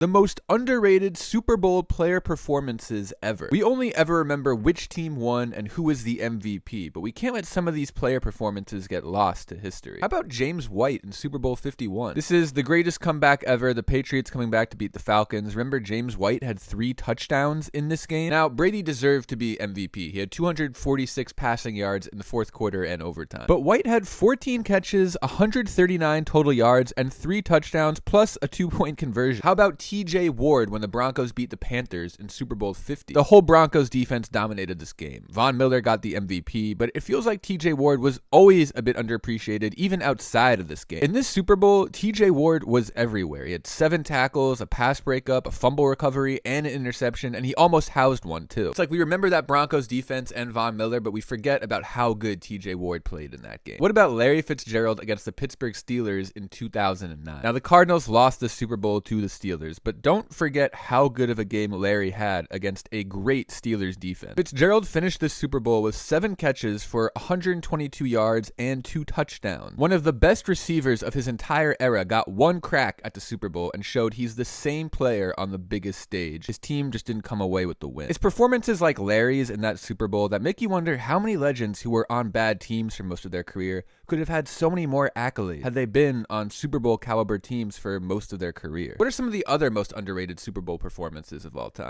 The most underrated Super Bowl player performances ever. We only ever remember which team won and who was the MVP, but we can't let some of these player performances get lost to history. How about James White in Super Bowl 51? This is the greatest comeback ever, the Patriots coming back to beat the Falcons. Remember, James White had 3 touchdowns in this game? Now, Brady deserved to be MVP. He had 246 passing yards in the fourth quarter and overtime. But White had 14 catches, 139 total yards, and 3 touchdowns, plus a 2-point conversion. How about TJ Ward when the Broncos beat the Panthers in Super Bowl 50. The whole Broncos defense dominated this game. Von Miller got the MVP, but it feels like TJ Ward was always a bit underappreciated, even outside of this game. In this Super Bowl, TJ Ward was everywhere. He had 7 tackles, a pass breakup, a fumble recovery, and an interception, and he almost housed one too. It's like we remember that Broncos defense and Von Miller, but we forget about how good TJ Ward played in that game. What about Larry Fitzgerald against the Pittsburgh Steelers in 2009? Now, the Cardinals lost the Super Bowl to the Steelers, but don't forget how good of a game Larry had against a great Steelers defense. Fitzgerald finished this Super Bowl with 7 catches for 122 yards and 2 touchdowns. One of the best receivers of his entire era got 1 crack at the Super Bowl and showed he's the same player on the biggest stage. His team just didn't come away with the win. It's performances like Larry's in that Super Bowl that make you wonder how many legends who were on bad teams for most of their career could have had so many more accolades had they been on Super Bowl caliber teams for most of their career. What are some of the other most underrated Super Bowl performances of all time?